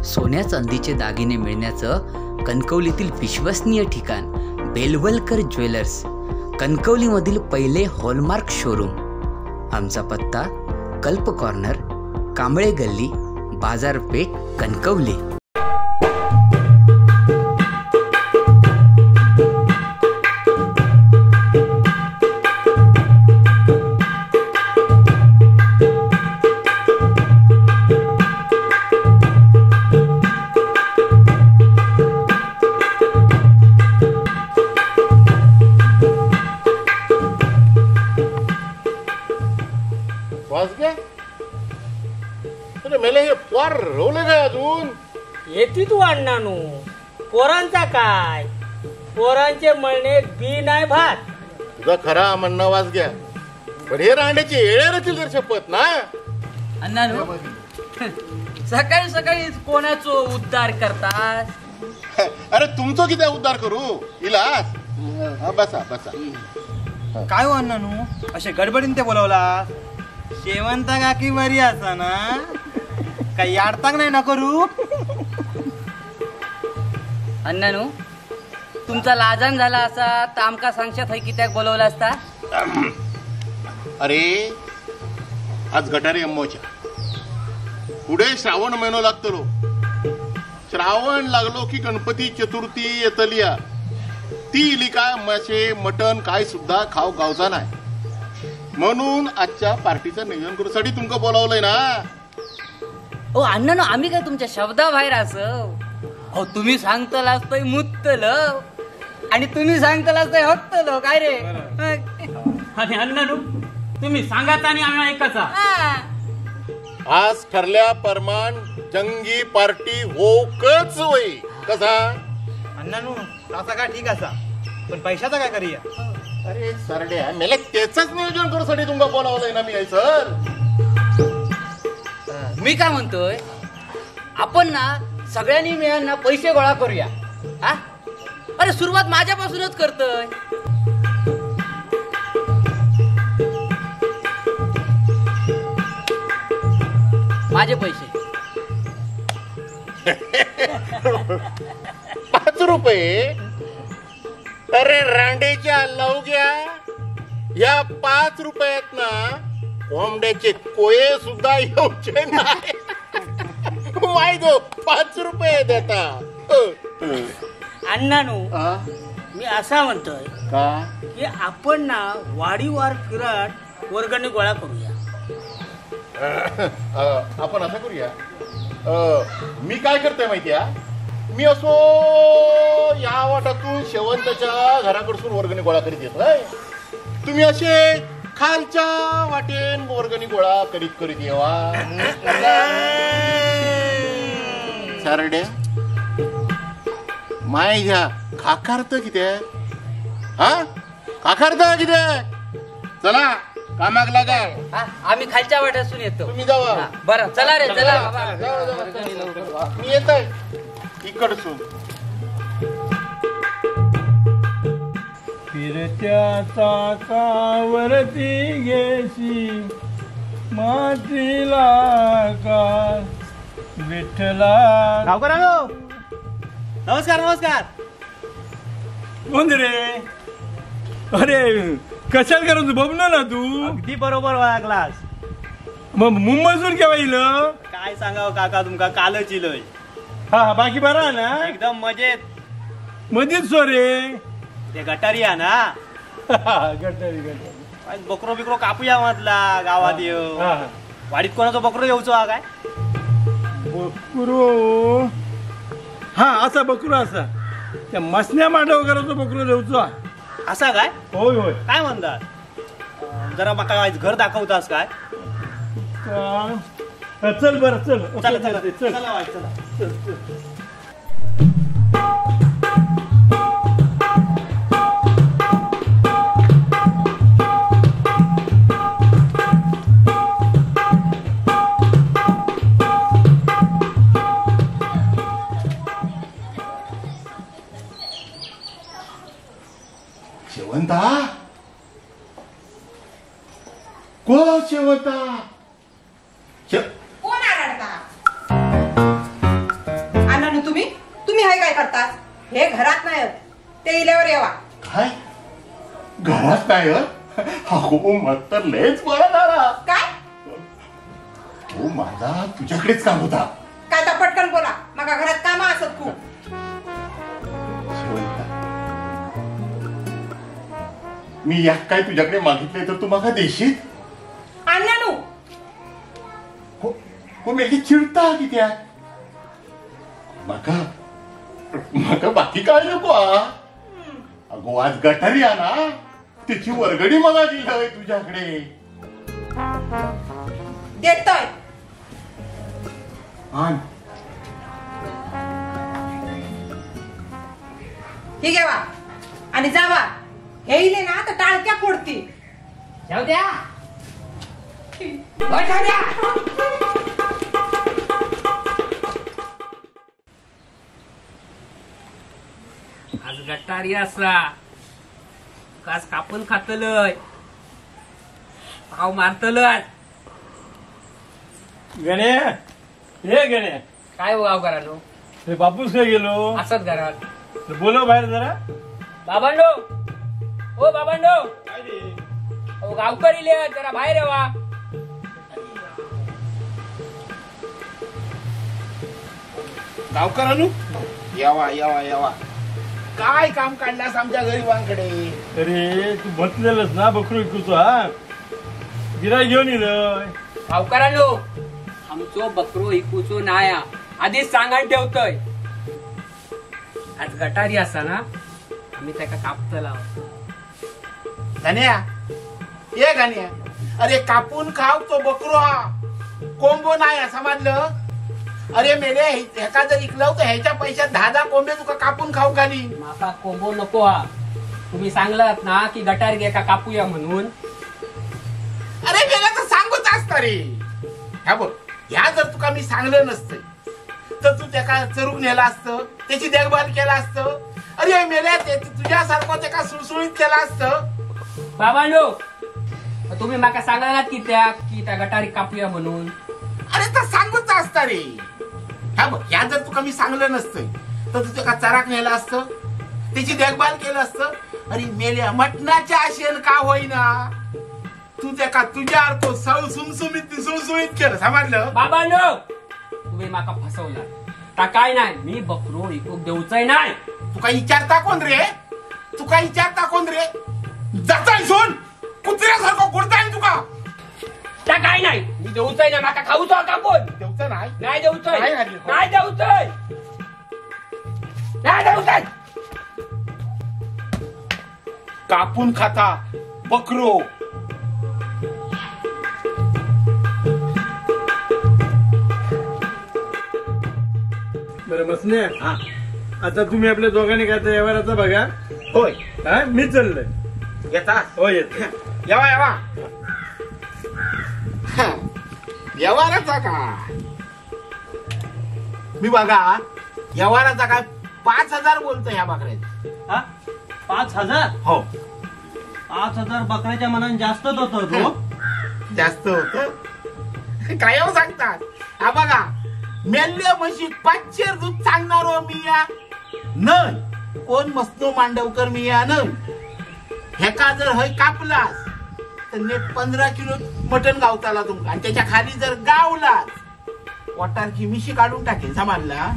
सोन्या चांदीचे दागिने मिळण्याचं कणकवलीतील विश्वसनीय ठिकाण बेलवलकर ज्वेलर्स, कणकवलीमधील पहिले हॉलमार्क शोरूम। आमचा पत्ता कल्प कॉर्नर, कांबळे गल्ली, बाजारपेठ, कणकवली। येते तू अण्णानू, पोरांचा काय? पोरांचे म्हणणे बी नाही भात। तुझा खरा म्हणणं वाच घ्या, पण हे रांड्याची येळे राहतील तर शपथ ना। अण्णानू, सकाळी सकाळी कोणाचो उद्धार करतात? अरे तुमचं किती उद्धार करू इलास? बसा बसा। काय हो अण्णानू, असे गडबडीन ते बोलवला? शेवंता काकी मरी असा ना, काही याडताक नाही ना करू? अण्णानू, तुमचा लाजान झाला असा तर आमका सांगशात हय कित्याक बोलवला असता? अरे आज गटारी अम्मोच्या पुढे श्रावण महिनो लागतलो। श्रावण लागलो की गणपती चतुर्थी येतलिया। ती इली काय मासे मटण काय सुद्धा खाऊ गावचा नाही, म्हणून आजच्या पार्टीचं नियोजन करूसाठी तुमका बोलावलंय ना। ओ अण्णानू, आम्ही काय तुमच्या शब्दाबाहेर असं? हो, तुम्ही सांगतलास तय मुत्तल आणि तुम्ही सांगतलास तय हत्तल काय रे? आणि अण्णानू, तुम्ही सांगाच आणि आम्ही ऐकाचा। आज ठरल्या परमान जंगी पार्टी होकच होई। कसा अण्णानू, तसा काय ठीक असा, पण पैशाचा काय करूया? अरे सरड्या, मेले त्याच नियोजन करूसाठी तुमका बोलावलंय ना मी सर। मी काय म्हणतोय, आपण ना सगळ्यांनी मिळून ना पैसे गोळा करूया। हा, अरे सुरुवात माझ्यापासूनच करतोय। माझे पैसे 5 रुपये? अरे रांडेच्या लवग्या, या 5 रुपयात ना कोंबड्याचे कोये सुद्धा येऊचे नाही। माहित हो, 5 रुपये देता। अण्णानू, मी असा म्हणतोय का की आपण ना वाडीवार फिरत वर्गणी गोळा करूया। आपण असं करूया, मी काय करतोय माहितीया, मी असो या वाटातून शेवंताच्या घराकडसून वर्गणी गोळा करीत येतोय। तुम्ही असे खालच्या वाटेन वर्गणी गोळा करीत करीत येवा। सरडे माय घ्या, खाकारत किती? हा, खाकारत किती? चला कामाक लागा। आम्ही खालच्या वाट्यासून येतो, तुम्ही जावा। बरं, चला रे, चला। मी येतोय इकडसून। फिरत्या चाकावरती घेशी मातीला का विठ्ठला। गावकरांनो, नमस्कार नमस्कार। कोण रे? अरे कशाला करतो बघणार ना तू? अगदी बरोबर ओळखलास। मग मुंबईसून केव्हा येईल? काय सांगाव काका, तुमका कालच इलोय। हा, बाकी बरा ना? एकदम मजेत। मजेत सो रे। ते गटारी आहे ना, गटारी गटारी बकरो बिकरो कापूया म्हटला गावात येऊ। वाडीत कोणाचा बकरो येऊचो हा काय? बकरो? हा, असा बकरो असा त्या मसण्या मांडव करायचो बकरो देऊचो असा काय? होय होय। काय म्हणतात? जरा मका घर दाखवतास काय? चल बरं, चल चला चला चल चला चल चल। शेवंता, कोण शेवंता? कोण आरडता? करतास? हे घरात नाही ते इल्यावर येवा. काय घरात नाही अगो मग तर लयच बरं झाला. काय तो माझा तुझ्याकडेच काम होता. काय तर पटकन बोला. मग घरात काम असत खूप. शेवंता, मी या काय तुझ्याकडे मागितले तर तू मला देशील? अण्णानू हो हो मेली चिडता की त्या मका मका बाकी काय नको अगो आज गटारी ना तिची वर्गणी मला दिली तुझ्याकडे. देतोय. आण. ही घेवा आणि जावा. हे इले ना तर टाळक्या फोडती. जाऊ द्या. जाऊ द्या. आज गटारी असा कास कापून खातलय पाव मारतलय. गणे हे गणे काय हो गाव करालो हे बापूस काय गेलो असत घरात. बोलव बाहेर जरा. बाबांनो ओ बाबांनो अहो गावकरी लिहा जरा बाहेर यावा. गावकरानू यावा यावा यावा. काय काम काढलास आमच्या गरीबांकडे? अरे तू म्हटलेलंस ना बकरू इकूचो हा गिरा घेऊन येलं. गावकरांनो आमचो बकरो इकूचो नाया आधीच सांगान ठेवतोय. आज गटारी असा ना आम्ही त्याका कापतला. धन्या ये धन्या. अरे कापून खाव तो बकरो हा कोंबो नाही समजलं. अरे मेले ह्याका जर इकलं तर ह्याच्या पैशात 10 कोंबे तुका कापून खाऊ घाली. माका कोंबो नको हा. तुम्ही सांगलात ना की गटारी एका कापूया म्हणून. अरे मेला तर सांगूच असता रे. ह्या बघ ह्या जर तुका मी सांगलं नसतं तर तू त्याका चरूक नेला असतं त्याची देखभाल केला असतं. अरे मेल्या तुझ्यासारखं त्याका सुळसुळीत केला असतं. बाबांनो तुम्ही माका सांगलात की त्या गटारी कापूया म्हणून. अरे तर सांगूच असता रे. ह्या बघ ह्या जर तुका मी सांगलं नसतं तर तू त्याका चराक नेला असतं त्याची देखभाल केलं असतं. अरे मेल्या मटणाच्या आशेन का होईना तू त्याका तुझ्या अर्थ सुळसुळीत केलं समजलं. बाबांनो तुम्ही माका फसवला. ता काय नाही मी बकरो इकूक देऊचय नाही. तुका विचारता कोण रे? तुका विचारता कोण रे? जाताय सोन कुत्र्यासारखं गुडताय तुका. ता काय नाही मी देऊचय ना. माका खाऊच कापून देवचं नाही. नाही देऊचय नाही आली. नाही देऊचय नाही देऊचय. कापून खाता बकरो. बरं बसने आता तुम्ही आपल्या दोघांनी काय तर व्यवहाराचा बघा. होय हा मी चाललंय. येता हो येत. येवा येवा. व्यवहाराचा का मी बघा व्यवहाराचा काय 5,000 बोलतो ह्या बकऱ्यात. हा 5,000. हो 5,000 बकऱ्याच्या मनाने जास्तच होतो तो. जास्त होत काय सांगतात. हा बघा मेल्ल्या म्हशी 500 दूध सांगणार मी या न कोण मस्तो मांडवकर मी या न. ह्याका जर हय कापलास तर नेट 15 किलो मटण गावताला तुमका आणि त्याच्या खाली जर गावलास वाटारची मिशी काढून टाकेल समजला.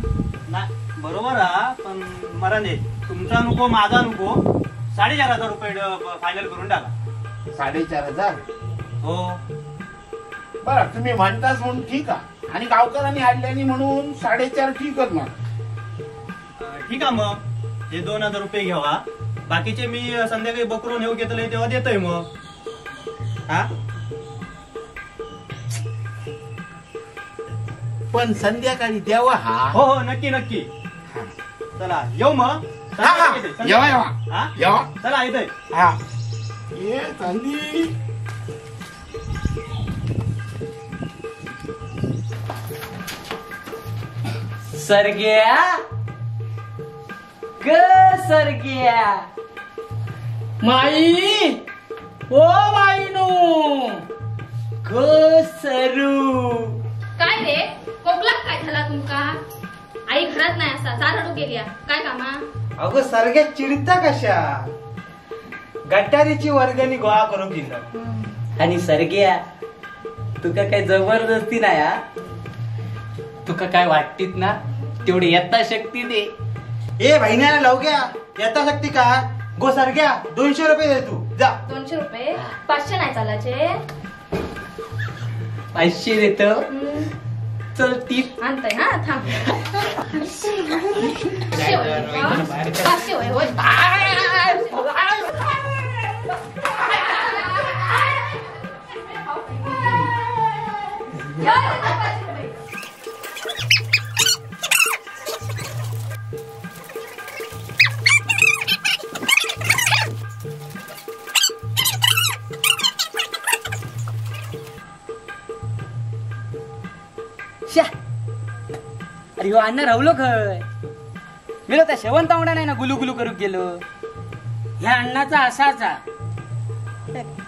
नाही बरोबर हा पण मराने तुमचा नको माझा नको 4,500 रुपये फायनल करून टाका. 4,500 हो बरं तुम्ही म्हणताच म्हणून ठीक आहे. आणि गावकऱ्यांनी हाडल्यानी म्हणून 4,500 ठीकच ना. ठीक आहे मग हे 2,000 रुपये घ्यावा. बाकीचे मी संध्याकाळी बकरो नेऊ घेतले तेव्हा देतोय मग. हा पण संध्याकाळी द्यावा. हा हो हो नक्की नक्की. चला येऊ मग. हा, हा. येवा येवा हा येवा. चला येतोय. हा ये चांदी. सरग्या ग सरग्या. माई ओ माईनू ग सरू. काय रे कोकला काय झाला तुमका? आई घरात करत नाही असा सारडू गेल्या काय कामा. अगो सरग्या चिडता कशा गटारीची वर्गणी गोळा करून दिलं. आणि सरग्या तुका काय जबरदस्ती नाही हा. तुका काय वाटतीत ना तेवढी यत्ता शक्ती दे. ए बहिण्याला लवग्या येता शकते का गो सरग्या 200 रुपये दे तू जा. 200 रुपये 500 नाही चालायचे. 500 देतो चल ती आणताय हा थांब. 500 होय होय. शा अरे हो अण्णा राहुलो खय मिलो त्या शेवंत तावडा नाही ना गुलू गुलू करू गेलो. ह्या अण्णाचा असाचा.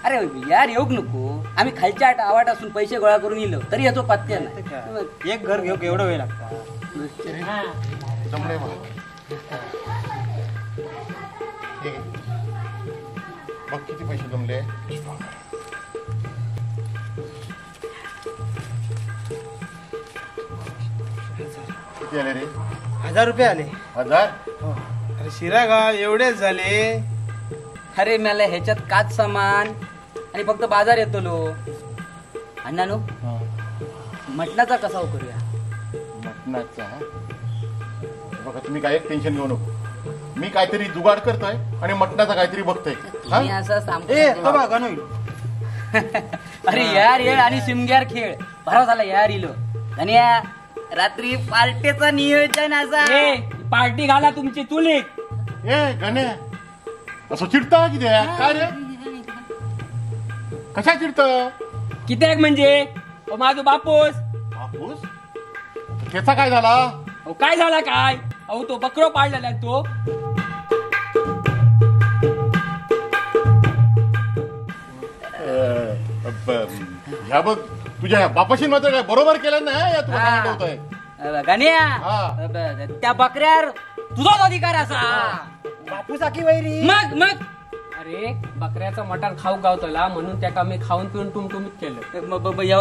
अरे यार येऊक नको आम्ही खालच्या आवाट असून पैसे गोळा करून येलो तरी याचो पत्त्या नाही. एक घर घेऊ एवढा वेळ लागता. जमले मला हे. बघ किती पैसे जमले. किती आले रे. 1000 रुपये आले. 1000. अरे शिरा गा एवढेच झाले. अरे मला ह्याच्यात काच सामान आणि फक्त बाजार येतो लो. अण्णा नो मटणाचा कसा करूया. मटणाचा बघा तुम्ही काय टेन्शन घेऊ नको. मी काहीतरी जुगाड करतोय आणि मटणाचा काहीतरी बघतोय. मी असं सांगतो. ए तो बघा गणू अरे यार येळ आणि शिमग्यार खेळ बरा झाला यार इलो. आणि या रात्री पार्टीचा नियोजन असा. पार्टी घाला तुमची चुलीत. ए गणे असं चिडता किती काय रे. कशा चिडत. कित्याक म्हणजे माझं बापूस. बापूस त्याचा काय झाला. काय झाला काय अहो तो बकरो पाळलेला तो. ह्या बघ तुझ्या बापाशी मात्र काय बरोबर केलं ना या तुला आठवतोय. गण्या त्या बकऱ्यावर तुझाच अधिकार असा. बापूसाकी वैरी. मग अरे बकऱ्याचं मटण खाऊ गावतला म्हणून त्याका मी खाऊन पिऊन टुमटुमीत केलं.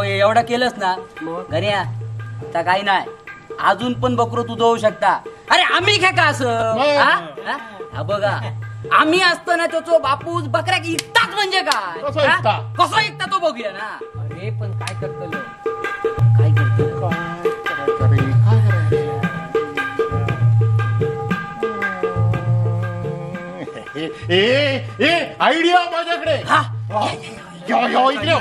एवढं केलंच ना मग? गण्या आता काही नाही अजून पण बकरो तुझं होऊ शकता. अरे आम्ही काय का असं हा बघा आम्ही असताना त्याचो बापूस बकऱ्या इकतात म्हणजे काय. कसं इकता? कसं इकता तो बघूया ना. अरे पण काय करतलो. काय करतो आयडिया माझ्याकडे. इकडे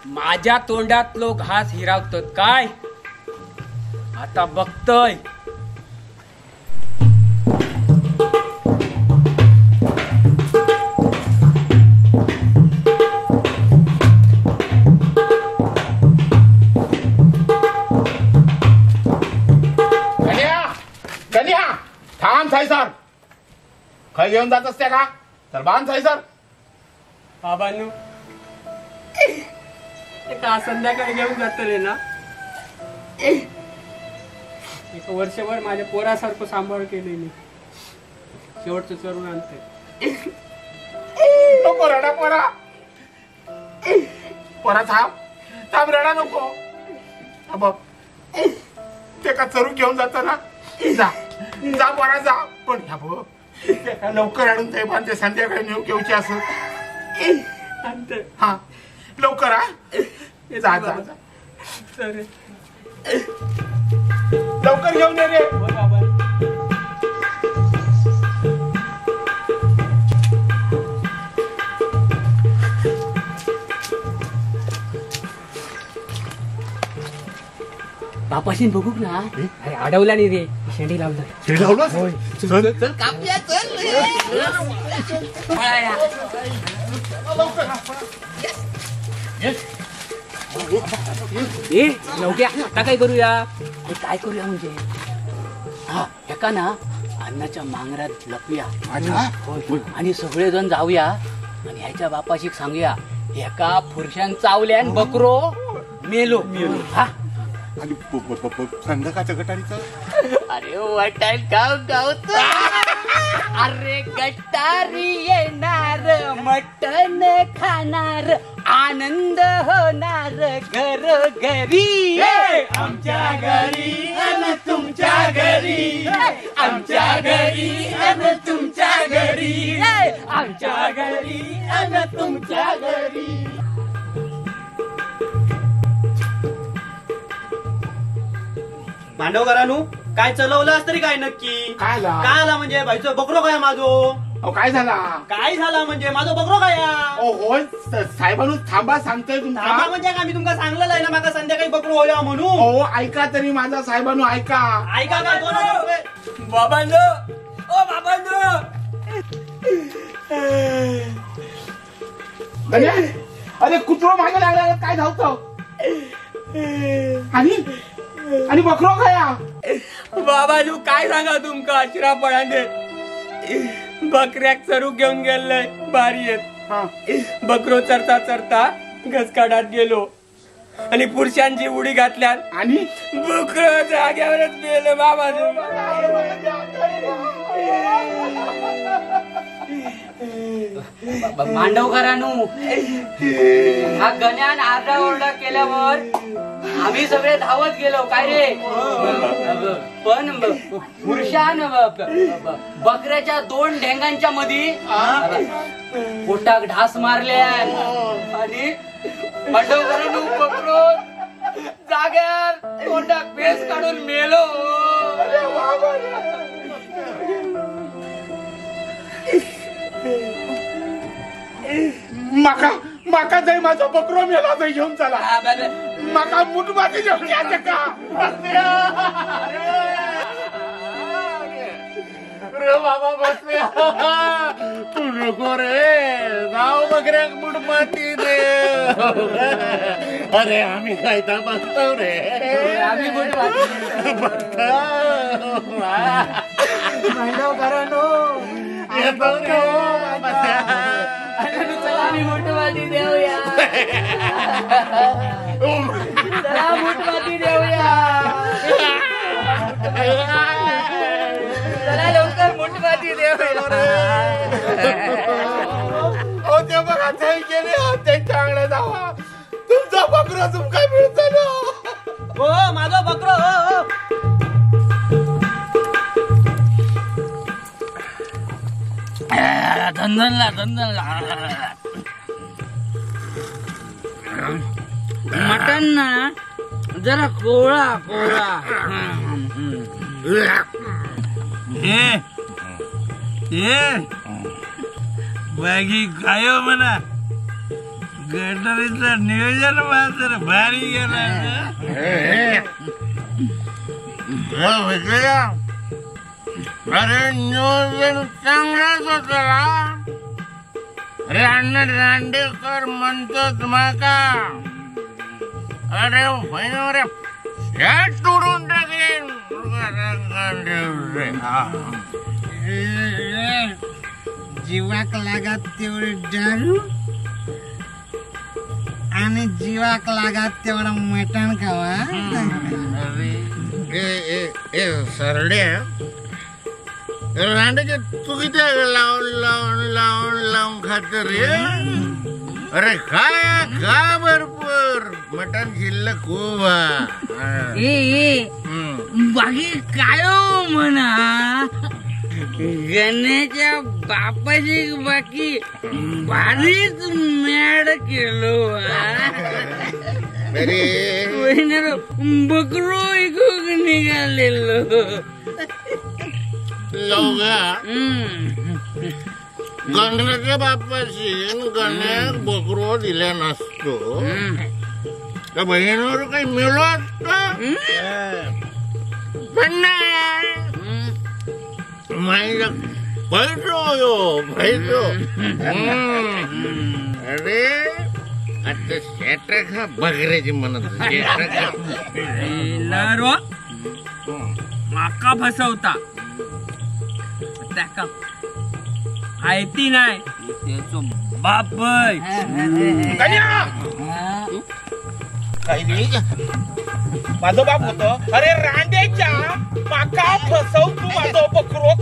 माझ्या तोंडातलो घास हिरावतात काय आता बघतोय. थांब साईसर. खाई घेऊन जात असते का तर बांध साईसर. बाबांनो एका संध्याकाळी घेऊन जातो रे ना. एक वर्षभर माझ्या पोरासारखं सांभाळ केले मी. शेवटचं चरून आणते. नको रडा पोरा. पोरा थांब थांब रडा नको. बघ ते का चरू घेऊन जातो ना. जा जा पोरा जा. पण ह्या बघ लवकर आणून ते पण ते संध्याकाळी नेऊ घेऊची असं. हा लवकर हा. जा जा जा लवकर घेऊन ये रे. बापाशी बघू ना. अरे अडवला नाही रे शेंडी लावलं. चल कापल्या चल लवकर आता काय करूया. काय करूया म्हणजे हा एका ना अन्नाच्या मांगरात लपूया होय. आणि सगळेजण जाऊया आणि ह्याच्या बापाशी सांगूया एका पुरुषान चावल्यान बकरो मेलो हा. आणि संध्याकाळच्या गटारीचं अरे वाटाय गाव गावच अरे गटारी येणार मटण खाणार आनंद होणार घरोघरी आमच्या घरी आणि तुमच्या घरी आमच्या घरी आणि तुमच्या घरी आमच्या घरी आणि तुमच्या घरी. मांडवकरांनो काय चलवलं तरी काय नक्की काय झाला? काय आला म्हणजे भाईचं बकरो काय माझो काय झाला काय झाला म्हणजे माझं बकरो काय होय साहेबांनो थांबा सांगतोय थांबा तुमचा. म्हणजे का मी तुमका सांगलेलं आहे ना माका संध्याकाळी बकरो होया म्हणून. हो ऐका तरी माझा साहेबांनो ऐका. ऐका काय 2000 रुपये बाबांनो ओ बाबांनो अरे कुत्रो मागे लागला काय धावतो आणि बकरो खाया. बाबाजू काय सांगा तुमका अशरा पळांदे बकऱ्याक चरूक घेऊन गेलंय बारी येत बकरो चरता चरता घसकाडात गेलो आणि पुरुषांची उडी घातल्यान आणि बकरो जाग्यावरच गेलं बाबाजू. मांडवकरांनो हा गण्यान आरडाओरडा केल्यावर आम्ही सगळे धावत गेलो काय रे पण पुरुषान बकऱ्याच्या 2 ढेंगांच्या मध्ये पोटाक ढास मारल्या आणि मांडवकरांनो बकरो जाग्यार पोटाक पेस काढून मेलो. माका जाई माझा बकरो मेला जाई घेऊन चला. माका मुठमाती घेऊन यायचं का रे बाबा बसले तू नको रे जाऊ बकऱ्याक मुठमाती दे. अरे आम्ही काय तर बघतो रे आम्ही मुठमाती मांडवकरांनो येतो रे. चला आम्ही मुठमाती देऊया चला मुठमाती देऊया चला लवकर मुठमाती देऊया. हो ते बघा ते गेले त्यांच्या अंगड्या जावा तुमचा बकरा तुमका मिळतो ना. हो माझं बकरो हो धंदनला मटन ना जरा कोवळा बाकी काय म्हणा गटारीचं नियोजन मात्र भारी गेला. अरे नियोजन चांगलाच होता रे अण्णा दांडेकर म्हणतो माका. अरे रे ह्या तोडून टाकेन जीवाक लागत तेवढे दारू आणि जीवाक लागत तेवढं मटण खावा. सरड्या रांडेचे तू किती लावून लावून लावून लावून खात रे. अरे खा भरपूर मटण शिल्लक खूप. बाकी काय म्हणा गण्याच्या बापाची बाकी भारीच मॅड केलो. अरे बकरो इकूक निघालेलो. गण्याच्या बापाशी गण्याक बकरो दिला नसतो तर बहिणीवर काही मिळलो असतो पण नाही. पैसो अरे आता शेट खा बकऱ्याची म्हणत माका फसवता त्याका आयती नाही त्याचो बाप माझो बाप होतो. अरे रांडेच्या माका फसव तू माझो बकरो